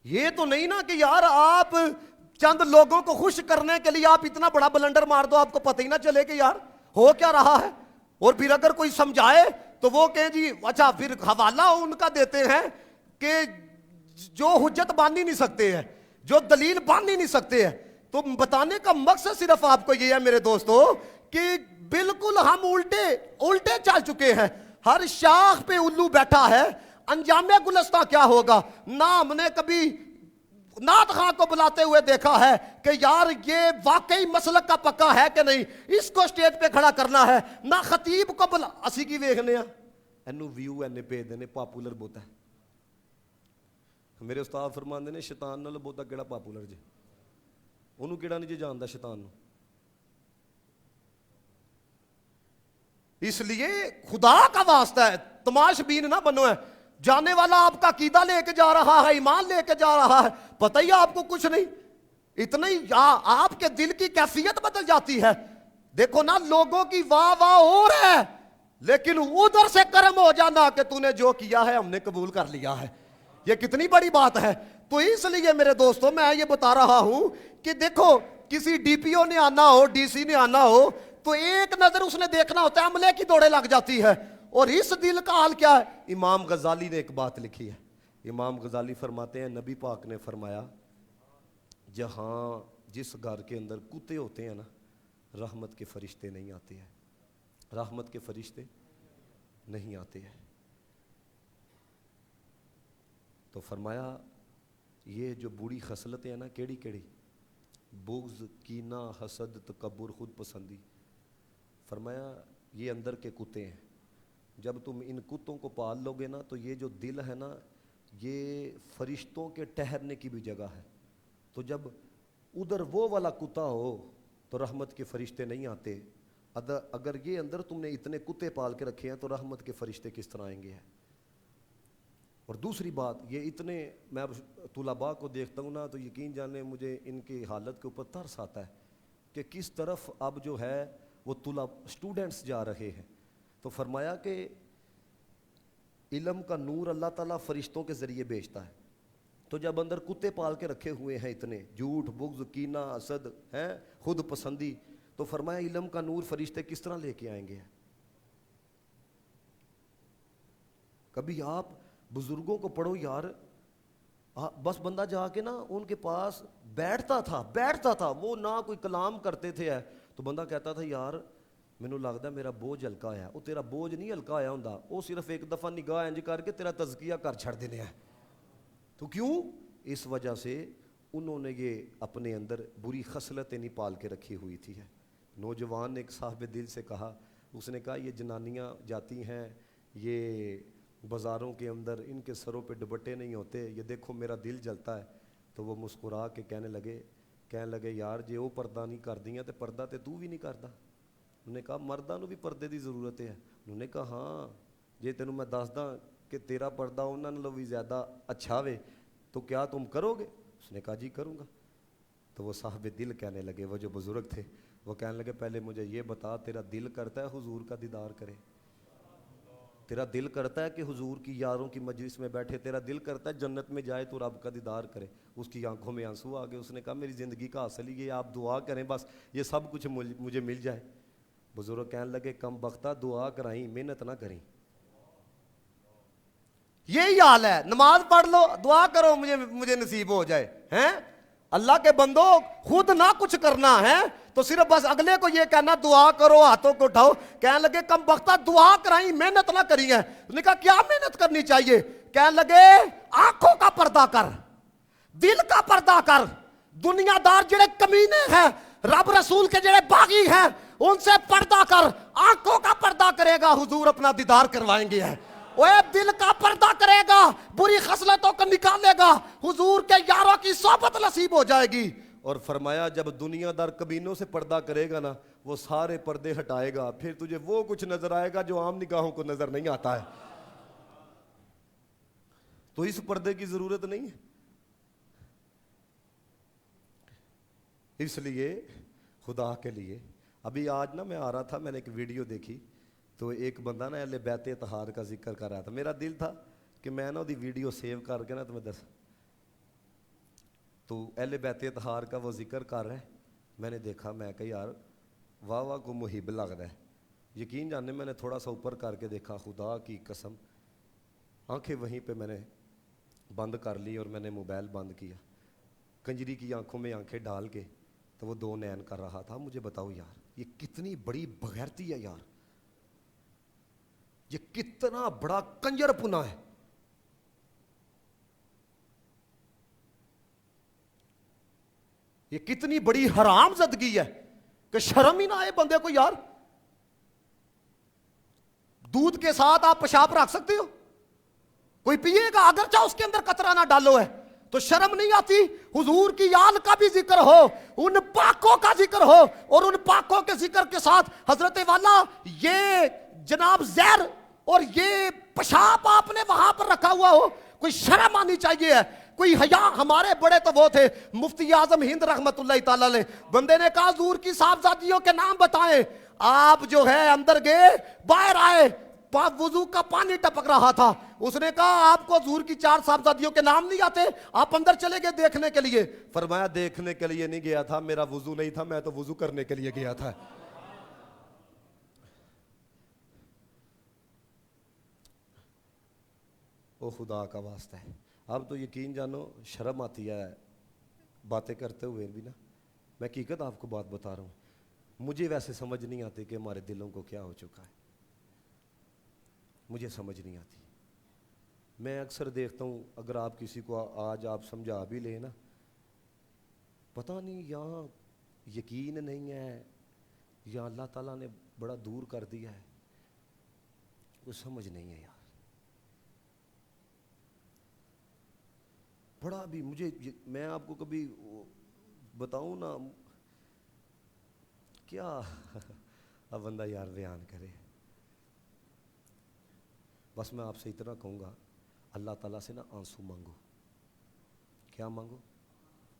یہ تو نہیں نا کہ یار آپ چند لوگوں کو خوش کرنے کے لیے آپ اتنا بڑا بلنڈر مار دو, آپ کو پتہ ہی نہ چلے کہ یار ہو کیا رہا ہے. اور پھر اگر کوئی سمجھائے تو وہ کہیں جی اچھا, پھر حوالہ ان کا دیتے ہیں کہ جو حجت باندھ ہی نہیں سکتے ہیں, جو دلیل باندھ ہی نہیں سکتے ہیں. تو بتانے کا مقصد صرف آپ کو یہ ہے میرے دوستو کہ بالکل ہم الٹے چل چکے ہیں. ہر شاخ پہ الو بیٹھا ہے. انجام گلستہ کیا ہوگا؟ نہ ہم نے کبھی نعت خواں کو بلاتے ہوئے دیکھا ہے کہ یار یہ واقعی مسلک کا پکا ہے کہ نہیں, اس کو سٹیج پہ کھڑا کرنا ہے. نہ خطیب کو بلا اسی کی ویکھنے اینو ویو اینے پہ دینے پاپولر بہت ہے. میرے استاد فرماندے نے شیطان نال بہتا کیڑا پاپولر جی, انہوں کیڑا نہیں جی جاندا شیطان نو. اس لیے خدا کا واسطہ ہے تماش بین نہ بنو. ہے جانے والا آپ کا عقیدہ لے کے جا رہا ہے, ایمان لے کے جا رہا ہے, پتہ ہی آپ کو کچھ نہیں. اتنا ہی آپ کے دل کی کیفیت بدل جاتی ہے. دیکھو نا لوگوں کی واہ واہ ہو رہا ہے, لیکن ادھر سے کرم ہو جانا کہ تو نے جو کیا ہے ہم نے قبول کر لیا ہے. یہ کتنی بڑی بات ہے. تو اس لیے میرے دوستوں میں یہ بتا رہا ہوں کہ دیکھو کسی ڈی پی او نے آنا ہو, ڈی سی نے آنا ہو, تو ایک نظر اس نے دیکھنا ہوتا ہے, عملے کی دوڑے لگ جاتی ہے. اور اس دل کا حال کیا ہے؟ امام غزالی نے ایک بات لکھی ہے. امام غزالی فرماتے ہیں نبی پاک نے فرمایا جہاں جس گھر کے اندر کتے ہوتے ہیں نا رحمت کے فرشتے نہیں آتے ہیں, رحمت کے فرشتے نہیں آتے ہیں. تو فرمایا یہ جو بری خصلتیں ہیں نا کیڑی کیڑی, بغض, کینہ, حسد, تکبر, خود پسندی, فرمایا یہ اندر کے کتے ہیں. جب تم ان کتوں کو پال لو گے نا تو یہ جو دل ہے نا یہ فرشتوں کے ٹہرنے کی بھی جگہ ہے. تو جب ادھر وہ والا کتا ہو تو رحمت کے فرشتے نہیں آتے. اگر یہ اندر تم نے اتنے کتے پال کے رکھے ہیں تو رحمت کے فرشتے کس طرح آئیں گے. اور دوسری بات یہ اتنے میں اب طلباء کو دیکھتا ہوں نا تو یقین جانے مجھے ان کی حالت کے اوپر ترس آتا ہے کہ کس طرف اب جو ہے وہ اسٹوڈنٹس جا رہے ہیں. تو فرمایا کہ علم کا نور اللہ تعالیٰ فرشتوں کے ذریعے بھیجتا ہے. تو جب اندر کتے پال کے رکھے ہوئے ہیں اتنے, جھوٹ, بغض, کینہ, حسد ہے, خود پسندی, تو فرمایا علم کا نور فرشتے کس طرح لے کے آئیں گے. کبھی آپ بزرگوں کو پڑھو یار, بس بندہ جا کے نا ان کے پاس بیٹھتا تھا, وہ نہ کوئی کلام کرتے تھے تو بندہ کہتا تھا یار مینوں لگتا میرا بوجھ ہلکا ہے. وہ تیرا بوجھ نہیں ہلکا ہوا ہوندا, وہ صرف ایک دفعہ نگاہ انج کر کے تیرا تزکیہ کر چھڑ دینے ہے. تو کیوں؟ اس وجہ سے انہوں نے یہ اپنے اندر بری خصلتیں نہیں پال کے رکھی ہوئی تھی. ہے نوجوان نے ایک صاحب دل سے کہا, اس نے کہا یہ جنانیاں جاتی ہیں یہ بازاروں کے اندر, ان کے سروں پہ دوپٹے نہیں ہوتے, یہ دیکھو میرا دل جلتا ہے. تو وہ مسکرا کے کہنے لگے یار جے وہ پردہ نہیں کر دیاں تے پردہ تے تو بھی نہیں کردا. انہوں نے کہا مرداں نو بھی پردے دی ضرورت ہے. انہوں نے کہا ہاں جے تینوں میں دسدا کہ تیرا پردہ انہاں نالوں بھی زیادہ اچھا وے تو کیا تم کرو گے؟ اس نے کہا جی کروں گا. تو وہ صاحب دل کہنے لگے, وہ جو بزرگ تھے وہ کہنے لگے پہلے مجھے یہ بتا تیرا دل کرتا ہے حضور کا دیدار کرے؟ تیرا دل کرتا ہے کہ حضور کی یاروں کی مجلس میں بیٹھے؟ تیرا دل کرتا ہے جنت میں جائے تو رب کا دیدار کرے؟ اس کی آنکھوں میں آنسو آ گئے. اس نے کہا میری زندگی کا حاصل ہی یہ, آپ دعا کریں بس یہ سب کچھ مجھے مل جائے. بزرگ کہنے لگے کم بختہ دعا کرائیں محنت نہ کریں. یہی حال ہے. نماز پڑھ لو, دعا کرو مجھے نصیب ہو جائے. ہیں اللہ کے بندو, خود نہ کچھ کرنا ہے تو صرف بس اگلے کو یہ کہنا دعا کرو, ہاتھوں کو اٹھاؤ. کہنے لگے کم بختہ دعا کرائیں, محنت نہ کری ہے. نے کہا کیا محنت کرنی چاہیے؟ کہنے لگے آنکھوں کا پردہ کر, دل کا پردہ کر. دنیا دار جڑے کمینے ہیں, رب رسول کے جڑے باغی ہیں, ان سے پردہ کر. آنکھوں کا پردہ کرے گا, حضور اپنا دیدار کروائیں گے. وہ دل کا پردہ کرے گا, بری خصلتوں کو نکالے گا, حضور کے یاروں کی صحبت نصیب ہو جائے گی. اور فرمایا جب دنیا دار کمینوں سے پردہ کرے گا نا, وہ سارے پردے ہٹائے گا, پھر تجھے وہ کچھ نظر آئے گا جو عام نگاہوں کو نظر نہیں آتا ہے. تو اس پردے کی ضرورت نہیں ہے. اس لیے خدا کے لیے ابھی آج نا میں آ رہا تھا, میں نے ایک ویڈیو دیکھی, تو ایک بندہ نا اہل بیت اطہار کا ذکر کر رہا تھا. میرا دل تھا کہ میں نا دی ویڈیو سیو کر کے نا تمہیں دس, تو اہل بیت اطہار کا وہ ذکر کر رہا ہے. میں نے دیکھا, میں کہ یار واہ واہ کو محب لگ رہا ہے. یقین جاننے میں نے تھوڑا سا اوپر کر کے دیکھا, خدا کی قسم آنکھیں وہیں پہ میں نے بند کر لی اور میں نے موبائل بند کیا. کنجری کی آنکھوں میں آنکھیں ڈال کے تو وہ دو نین کر رہا تھا. مجھے بتاؤ یار, یہ کتنی بڑی بغیرتی ہے یار, یہ کتنا بڑا کنجر پنا ہے. یہ کتنی بڑی حرام زدگی ہے کہ شرم ہی نہ آئے بندے کو. یار دودھ کے ساتھ آپ پیشاب رکھ سکتے ہو؟ کوئی پیے گا اگر چاہے اس کے اندر قطرہ نہ ڈالو ہے تو شرم نہیں آتی؟ حضور کی یاد کا بھی ذکر ہو, ان پاکوں کا ذکر ہو, اور ان پاکوں کے ذکر کے ساتھ حضرت والا یہ جناب زہر اور یہ پیشاب آپ نے وہاں پر رکھا ہوا ہو, کوئی شرم آنی چاہیے ہے, کوئی حیا. ہمارے بڑے تو وہ تھے مفتی اعظم ہند رحمت اللہ تعالی علیہ, بندے نے کہا حضور کی صاحبزادیوں کے نام بتائیں. آپ جو ہے اندر گئے, باہر آئے, وضو کا پانی ٹپک رہا تھا. اس نے کہا آپ کو حضور کی 4 صاحبزادیوں کے نام نہیں آتے؟ آپ اندر چلے گئے دیکھنے کے لیے. فرمایا دیکھنے کے لیے نہیں گیا تھا, میرا وضو نہیں تھا, میں تو وضو کرنے کے لیے گیا تھا. او خدا کا واسطہ ہے. اب تو یقین جانو شرم آتی ہے باتیں کرتے ہوئے بھی نا. میں حقیقت آپ کو بات بتا رہا ہوں, مجھے ویسے سمجھ نہیں آتی کہ ہمارے دلوں کو کیا ہو چکا ہے. مجھے سمجھ نہیں آتی. میں اکثر دیکھتا ہوں, اگر آپ کسی کو آج آپ سمجھا بھی لیں نا, پتہ نہیں یہاں یقین نہیں ہے یا اللہ تعالیٰ نے بڑا دور کر دیا ہے, وہ سمجھ نہیں ہے یار. بڑا بھی مجھے, میں آپ کو کبھی بتاؤں نا کیا اب بندہ یار بیان کرے. بس میں آپ سے اتنا کہوں گا, اللہ تعالیٰ سے نا آنسو مانگو. کیا مانگو؟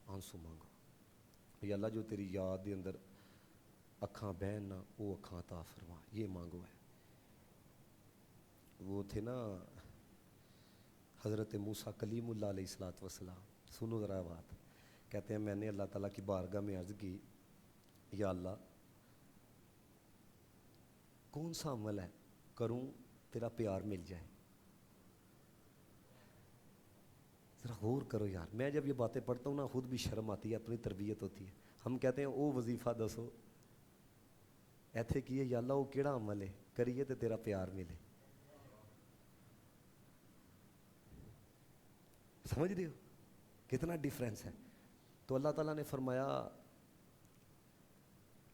آنسو مانگو. یا اللہ جو تیری یاد دے اندر اکھاں بہن نا, وہ اکھاں عطا فرما, یہ مانگو ہے. وہ تھے نا حضرت موسیٰ کلیم اللہ علیہ الصلوۃ والسلام, سنو ذرا بات. کہتے ہیں میں نے اللہ تعالیٰ کی بارگاہ میں عرض کی, یا اللہ کون سا عمل ہے کروں تیرا پیار مل جائے. ذرا غور کرو یار. میں جب یہ باتیں پڑھتا ہوں نا خود بھی شرم آتی ہے, اپنی تربیت ہوتی ہے. ہم کہتے ہیں او وظیفہ دسو, ایتھے کیے یا اللہ وہ کیڑا عمل ہے کریے تو تیرا پیار ملے. سمجھ رہے ہو کتنا ڈیفرنس ہے؟ تو اللہ تعالیٰ نے فرمایا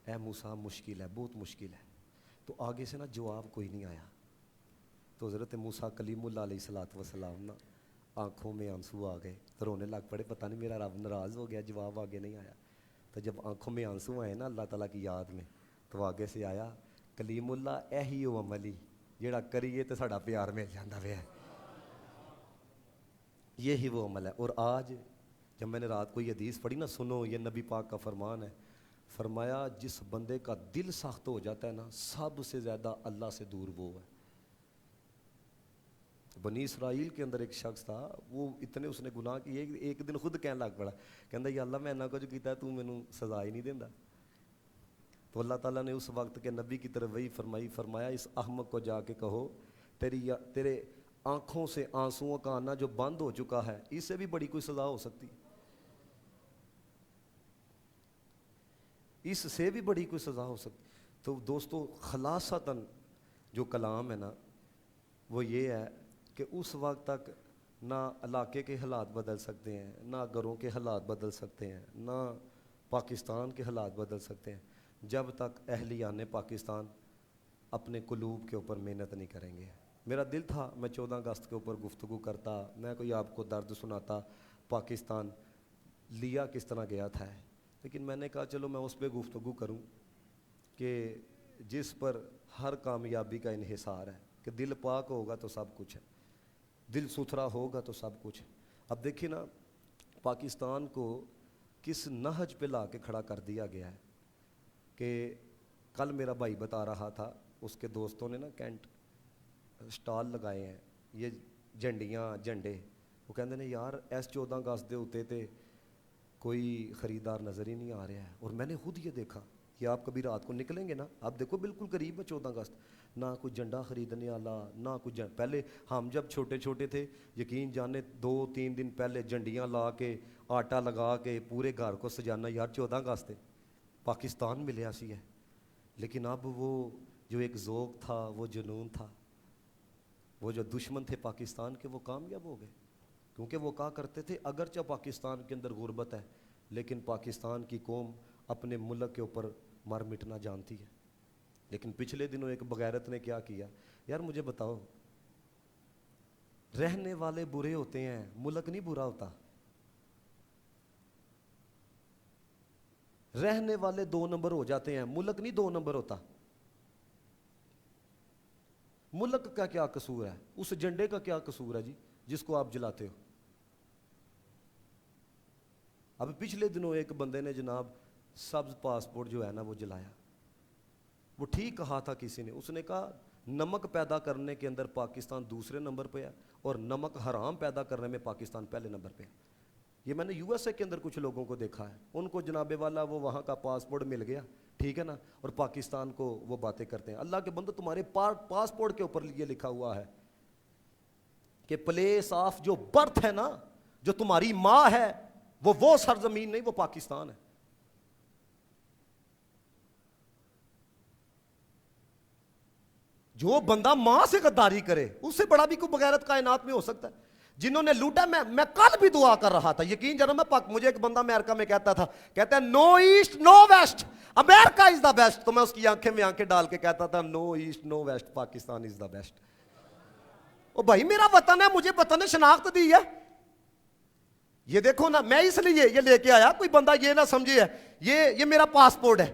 اے موسیٰ مشکل ہے, بہت مشکل ہے. تو آگے سے نا جواب کوئی نہیں آیا. تو حضرت موسیٰ کلیم اللہ علیہ الصلوۃ والسلام نا آنکھوں میں آنسو آ گئے, تو رونے لگ پڑے, پتہ نہیں میرا رب ناراض ہو گیا, جواب آگے نہیں آیا. تو جب آنکھوں میں آنسو آئے نا اللہ تعالیٰ کی یاد میں, تو آگے سے آیا کلیم اللہ ایہی وہ عملی جیڑا کریے تو ساڈا پیار مل جاندہ ہے. یہی وہ عمل ہے. اور آج جب میں نے رات کو یہ حدیث پڑھی نا, سنو یہ نبی پاک کا فرمان ہے. فرمایا جس بندے کا دل سخت ہو جاتا ہے نا, سب سے زیادہ اللہ سے دور وہ ہے. بنی اسرائیل کے اندر ایک شخص تھا, وہ اتنے اس نے گناہ کیے, ایک دن خود کہنے لگ پڑا, کہندا یا اللہ میں نہ کچھ کیتا ہے, تو مینوں سزا ہی نہیں دیندا. تو اللہ تعالیٰ نے اس وقت کے نبی کی طرف وہی فرمایا اس احمق کو جا کے کہو تیرے آنکھوں سے آنسوؤں کا آنا جو بند ہو چکا ہے، اس سے بھی بڑی کوئی سزا ہو سکتی؟ اس سے بھی بڑی کوئی سزا ہو سکتی؟ تو دوستو خلاصتاً جو کلام ہے نا وہ یہ ہے کہ اس وقت تک نہ علاقے کے حالات بدل سکتے ہیں، نہ گھروں کے حالات بدل سکتے ہیں، نہ پاکستان کے حالات بدل سکتے ہیں جب تک اہلیان پاکستان اپنے قلوب کے اوپر محنت نہیں کریں گے۔ میرا دل تھا میں 14 اگست کے اوپر گفتگو کرتا، میں کوئی آپ کو درد سناتا پاکستان لیا کس طرح گیا تھا، لیکن میں نے کہا چلو میں اس پہ گفتگو کروں کہ جس پر ہر کامیابی کا انحصار ہے کہ دل پاک ہوگا تو سب کچھ ہے، دل ستھرا ہوگا تو سب کچھ ہے۔ اب دیکھیے نا پاکستان کو کس نہج پہ لا کے کھڑا کر دیا گیا ہے کہ کل میرا بھائی بتا رہا تھا اس کے دوستوں نے نا کینٹ سٹال لگائے ہیں، یہ جھنڈیاں جھنڈے، وہ کہتے ہیں یار ایس 14 اگست دے ہوتے تھے کوئی خریدار نظر ہی نہیں آ رہا ہے۔ اور میں نے خود یہ دیکھا کہ آپ کبھی رات کو نکلیں گے نا، آپ دیکھو بالکل قریب ہے 14 اگست، نہ کوئی جھنڈا خریدنے والا، نہ کوئی پہلے ہم جب چھوٹے چھوٹے تھے یقین جانے 2-3 دن پہلے جھنڈیاں لا کے آٹا لگا کے پورے گھر کو سجانا، یار 14 اگست ہے پاکستان ملیا سی ہے۔ لیکن اب وہ جو ایک ذوق تھا، وہ جنون تھا، وہ جو دشمن تھے پاکستان کے وہ کامیاب ہو گئے، کیونکہ وہ کہا کرتے تھے اگرچہ پاکستان کے اندر غربت ہے لیکن پاکستان کی قوم اپنے ملک کے اوپر مر مٹنا جانتی ہے۔ لیکن پچھلے دنوں ایک بغیرت نے کیا کیا، یار مجھے بتاؤ رہنے والے برے ہوتے ہیں ملک نہیں برا ہوتا، رہنے والے 2 نمبر ہو جاتے ہیں ملک نہیں 2 نمبر ہوتا۔ ملک کا کیا قصور ہے، اس جھنڈے کا کیا قصور ہے جی جس کو آپ جلاتے ہو؟ اب پچھلے دنوں ایک بندے نے جناب سبز پاسپورٹ جو ہے نا وہ جلایا، وہ ٹھیک کہا تھا کسی نے، اس نے کہا نمک پیدا کرنے کے اندر پاکستان دوسرے نمبر پہ ہے اور نمک حرام پیدا کرنے میں پاکستان پہلے نمبر پہ ہے۔ یہ میں نے یو ایس اے کے اندر کچھ لوگوں کو دیکھا ہے، ان کو جناب والا وہ وہاں کا پاسپورٹ مل گیا، ٹھیک ہے نا، اور پاکستان کو وہ باتیں کرتے ہیں۔ اللہ کے بندو تمہارے پاسپورٹ کے اوپر یہ لکھا ہوا ہے کہ پلیس آف جو برتھ ہے نا، جو تمہاری ماں ہے وہ سرزمین نہیں، وہ پاکستان ہے۔ جو بندہ ماں سے غداری کرے اس سے بڑا بھی کوئی بغیرت کائنات میں ہو سکتا ہے؟ جنہوں نے لوٹا، میں کل بھی دعا کر رہا تھا، یقین جانا مجھے ایک بندہ امریکہ میں کہتا تھا، کہتا ہے no east no west, America is the best, تو میں اس کی آنکھیں میں آنکھیں ڈال کے کہتا تھا no east no west, Pakistan is the best. او بھائی میرا وطن ہے، مجھے وطن نے شناخت دی ہے۔ یہ دیکھو نا، میں اس لیے یہ لے کے آیا، کوئی بندہ یہ نہ سمجھے ہے یہ میرا پاسپورٹ ہے،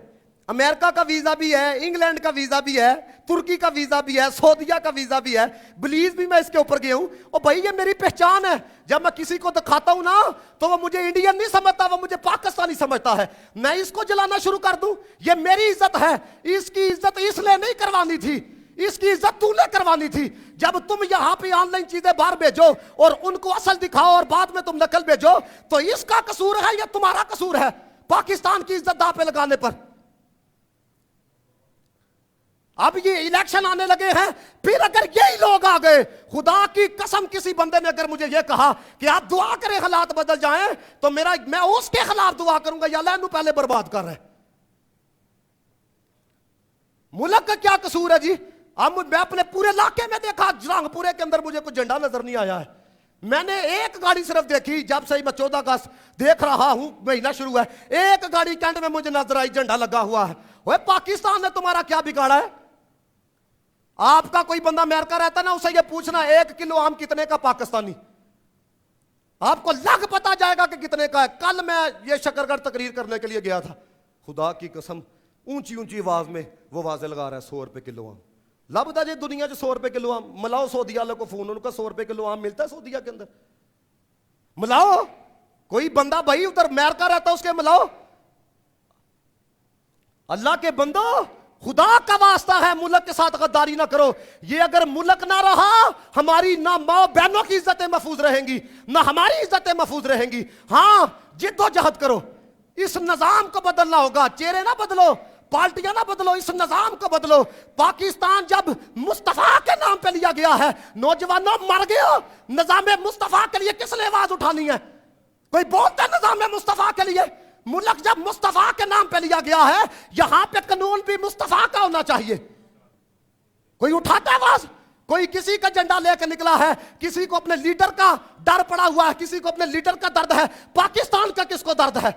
امریکہ کا ویزا بھی ہے، انگلینڈ کا ویزا بھی ہے، ترکی کا ویزا بھی ہے، سعودیہ کا ویزا بھی ہے، بلیز بھی میں اس کے اوپر گیا ہوں۔ اور بھائی یہ میری پہچان ہے، جب میں کسی کو دکھاتا ہوں نا تو وہ مجھے انڈین نہیں سمجھتا، وہ مجھے پاکستانی سمجھتا ہے۔ میں اس کو جلانا شروع کر دوں، یہ میری عزت ہے، اس کی عزت اس لیے نہیں کروانی تھی، اس کی عزت تو نے کروانی تھی۔ جب تم یہاں پہ آن لائن چیزیں باہر بھیجو اور ان کو اصل دکھاؤ اور بعد میں تم نقل بھیجو تو اس کا قصور ہے یا تمہارا قصور ہے پاکستان کی عزت داں پہ لگانے پر؟ اب یہ الیکشن آنے لگے ہیں، پھر اگر یہی لوگ آ گئے، خدا کی قسم کسی بندے نے اگر مجھے یہ کہا کہ آپ دعا کریں حالات بدل جائیں تو میں اس کے خلاف دعا کروں گا، یا اللہ انہوں پہلے برباد کر رہے۔ ملک کا کیا قصور ہے جی؟ اب میں اپنے پورے علاقے میں دیکھا، جرانگ پورے کے اندر مجھے کوئی جھنڈا نظر نہیں آیا ہے۔ میں نے ایک گاڑی صرف دیکھی، جب سے میں 14 اگست دیکھ رہا ہوں، مہینہ شروع ہے، ایک گاڑی کینٹ میں مجھے نظر آئی، جھنڈا لگا ہوا ہے۔ وہ پاکستان نے تمہارا کیا بگاڑا ہے؟ آپ کا کوئی بندہ امریکہ رہتا نا، اسے یہ پوچھنا 1 کلو آم کتنے کا پاکستانی، آپ کو لگ پتا جائے گا کہ کتنے کا ہے۔ کل میں یہ شکرگڑھ تقریر کرنے کے لیے گیا تھا، خدا کی قسم اونچی اونچی آواز میں وہ واضح لگا رہا ہے 100 روپے کلو آم۔ لبدا جی دنیا 100 روپے کلو آم ملاؤ، سعودیہ والوں کو فون، ان کا 100 روپے کلو آم ملتا ہے سعودیہ کے اندر، ملاؤ۔ کوئی بندہ بھائی ادھر امریکہ رہتا اس کے ملاؤ۔ اللہ کے بندو خدا کا واسطہ ہے ملک کے ساتھ غداری نہ کرو۔ یہ اگر ملک نہ رہا ہماری نہ ماں بہنوں کی عزتیں محفوظ رہیں گی، نہ ہماری عزتیں محفوظ رہیں گی۔ ہاں جد و جہد کرو، اس نظام کو بدلنا ہوگا، چہرے نہ بدلو، پارٹیاں نہ بدلو, اس نظام کو بدلو. پاکستان جب مصطفیٰ کے نام پہ لیا گیا ہے, نوجوانوں مر گئے ہو, نظام مصطفیٰ کے لیے کس نے آواز اٹھانی ہے؟ کوئی بولتا ہے نظام مصطفیٰ کے لیے؟ ملک جب مصطفیٰ کے نام پہ لیا گیا ہے, یہاں پہ قانون بھی مصطفیٰ کا ہونا چاہیے. کوئی اٹھاتا ہے آواز؟ کوئی کسی کا جھنڈا لے کے نکلا ہے, کسی کو اپنے لیڈر کا ڈر پڑا ہوا ہے, کسی کو اپنے لیڈر کا درد ہے. پاکستان کا کس کو درد ہے؟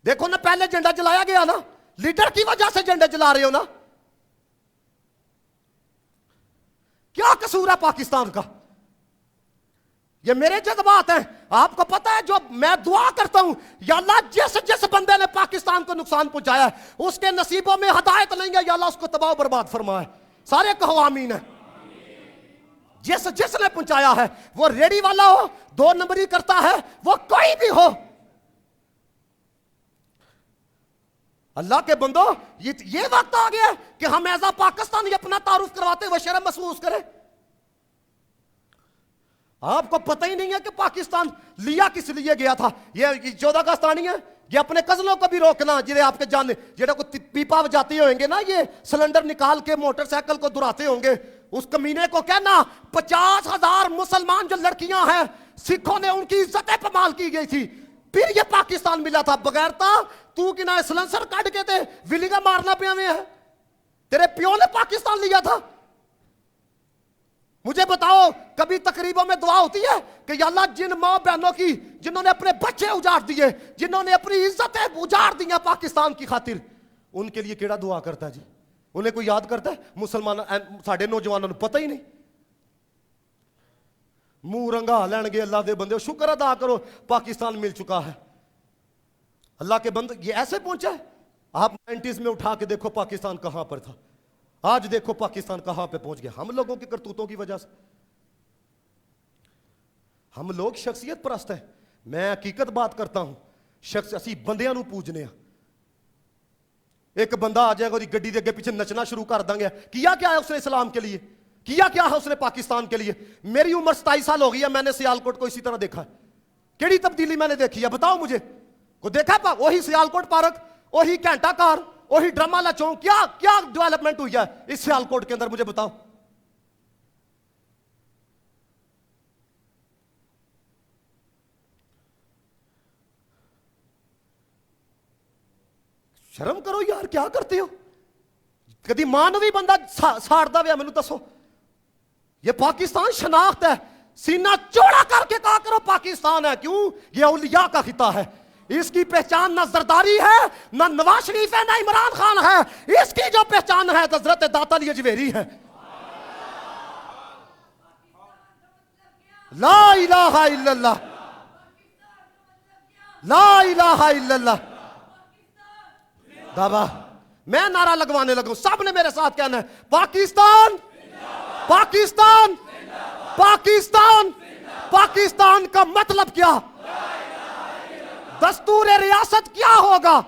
دیکھو نا, پہلے جھنڈا جلایا گیا نا, لیڈر کی وجہ سے جھنڈے جلا رہے ہو نا. کیا قصور ہے پاکستان کا؟ یہ میرے جذبات ہیں. آپ کو پتا ہے, جو میں دعا کرتا ہوں, یا اللہ جس بندے نے پاکستان کو نقصان پہنچایا ہے اس کے نصیبوں میں ہدایت نہیں ہے, یا اللہ اس کو تباہ و برباد فرمائے. سارے کہو آمین ہے. جس نے پہنچایا ہے, وہ ریڈی والا ہو, 2 نمبری کرتا ہے, وہ کوئی بھی ہو. اللہ کے بندو, یہ وقت آ گیا کہ ہم ایسا پاکستانی اپنا تعارف کرواتے ہوئے شرم محسوس کریں. آپ کو پتہ ہی نہیں ہے کہ پاکستان لیا کس لیے گیا تھا. یہ 14 اگستانی ہے, یہ اپنے کزنوں کو بھی روکنا جنہیں آپ کے جانے, جنہیں کو پیپا بجاتے ہوئیں گے نا, یہ سلنڈر نکال کے موٹر سائیکل کو دراتے ہوں گے, اس کمینے کو کہنا 50,000 مسلمان جو لڑکیاں ہیں سکھوں نے ان کی عزتیں پامال کی گئی تھی, پھر یہ پاکستان ملا تھا. بغیر تو کہ نہ سلنسر کاٹ کے تے ولیگا مارنا پیا میں ہے, تیرے پیو نے پاکستان لیا تھا. مجھے بتاؤ, کبھی تقریبوں میں دعا ہوتی ہے کہ یا اللہ جن ماں بہنوں کی جنہوں نے اپنے بچے اجاڑ دیے, جنہوں نے اپنی عزتیں اجاڑ دی پاکستان کی خاطر, ان کے لیے کیڑا دعا کرتا ہے جی؟ انہیں کوئی یاد کرتا ہے؟ مسلمان ساڈے نوجوانوں کو پتہ ہی نہیں, منہ رنگا لین گے. اللہ دے بندے شکر ادا کرو پاکستان مل چکا ہے. اللہ کے بندے یہ ایسے پہنچا ہے. آپ 90s میں اٹھا کے دیکھو پاکستان کہاں پر تھا, آج دیکھو پاکستان کہاں پہ پہنچ گیا. ہم لوگوں کی کرتوتوں کی وجہ سے. ہم لوگ شخصیت پرست ہیں. میں حقیقت بات کرتا ہوں, اسی بندیاں نو پوجنے ہیں. ایک بندہ آ جائے گا اور گڈی دے اگے پیچھے نچنا شروع کر دیں گے. کیا ہے اس نے اسلام کے لیے, کیا ہے اس نے پاکستان کے لیے؟ میری عمر 27 سال ہو گئی ہے, میں نے سیالکوٹ کو اسی طرح دیکھا ہے. کیڑی تبدیلی میں نے دیکھی ہے بتاؤ مجھے؟ کو دیکھا وہی سیالکوٹ پارک, وہی گھنٹہ کار, وہی ڈرامہ والا چوک, کیا ڈیولپمنٹ ہوئی ہے اس سیالکوٹ کے اندر؟ مجھے بتاؤ. شرم کرو یار, کیا کرتے ہو؟ کدی مانوی بندہ ساڑتا ویا مینوں دسو. یہ پاکستان شناخت ہے, سینہ چوڑا کر کے کہا کرو پاکستان ہے. کیوں؟ یہ اولیاء کا خطہ ہے. اس کی پہچان نہ زرداری ہے, نہ نواز شریف ہے, نہ عمران خان ہے. اس کی جو پہچان ہے حضرت داتا علی اجویری ہے. لا الہ الا اللہ, لا الہ الا اللہ. دابا میں نعرہ لگوانے لگوں, سب نے میرے ساتھ کہنا ہے پاکستان, پاکستان, پاکستان. پاکستان کا مطلب کیا؟ دستور ریاست کیا ہوگا؟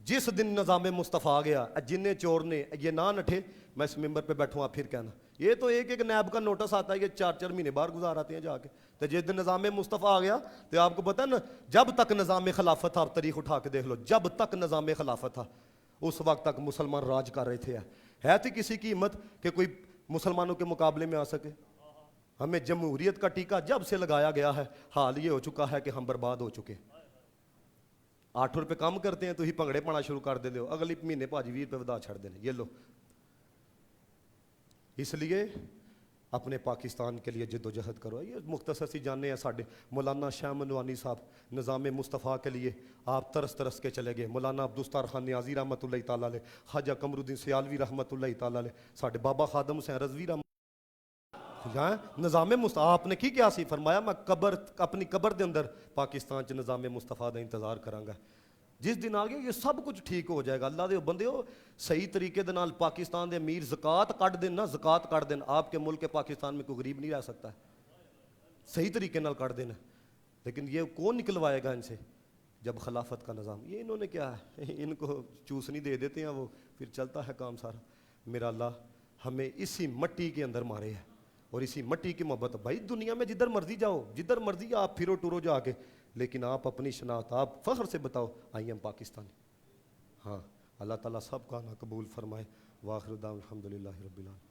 جس دن نظام مصطفیٰ آ گیا, جن چور نے یہ نہ نٹھے, میں اس ممبر پہ بیٹھوں آپ پھر کہنا. یہ تو ایک نیب کا نوٹس آتا ہے, یہ 4 مہینے باہر گزار آتے ہیں جا کے. تو جس دن نظام مصطفیٰ آ گیا تو آپ کو پتہ نا, جب تک نظام خلافت تھا, آپ تاریخ اٹھا کے دیکھ لو, جب تک نظام خلافت تھا اس وقت تک مسلمان راج کر رہے تھے. ہے تھی کسی کی ہمت کہ کوئی مسلمانوں کے مقابلے میں آ سکے؟ ہمیں جمہوریت کا ٹیکہ جب سے لگایا گیا ہے, حال یہ ہو چکا ہے کہ ہم برباد ہو چکے. 8 روپے کام کرتے ہیں تو ہی پنگڑے پانا شروع کر دے ہو, اگلی مہینے بھاجی 20 روپے ودا چھڑ دینے. یہ لو, اس لیے اپنے پاکستان کے لیے جد و جہد کرو. یہ مختصر سی جانے ہیں ساڈے مولانا شاہ منوانی صاحب نظام مصطفیٰ کے لیے آپ ترس کے چلے گئے. مولانا عبدالستار خان نیازی رحمۃ اللہ تعالیٰ علیہ, خواجہ قمر الدین سیالوی رحمۃ اللہ تعالیٰ علیہ, ساڈے بابا خادم حسین رضوی رحمۃ. نظام مصطفیٰ آپ نے کی کیا سی فرمایا, میں اپنی قبر دے اندر پاکستان چ نظام مصطفیٰ دا انتظار کراں گا. جس دن آ گیا یہ سب کچھ ٹھیک ہو جائے گا. اللہ دے بندے ہو, صحیح طریقے دے نال پاکستان دے امیر زکات کٹ دین نا, زکات کٹ دین. آپ کے ملک پاکستان میں کوئی غریب نہیں رہ سکتا ہے, صحیح طریقے نال کٹ دینا. لیکن یہ کون نکلوائے گا ان سے جب خلافت کا نظام؟ یہ انہوں نے کیا ہے, ان کو چوسنی دے دیتے ہیں, وہ پھر چلتا ہے کام سارا. میرا اللہ ہمیں اسی مٹی کے اندر مارے ہے اور اسی مٹی کی محبت. بھائی دنیا میں جدھر مرضی جاؤ, جدھر مرضی آپ پھرو ٹورو جا کے, لیکن آپ اپنی شناخت آپ فخر سے بتاؤ آئی ایم پاکستانی. ہاں اللہ تعالیٰ سب کا نا قبول فرمائے. واخر دعوانا الحمدللہ رب العالمین.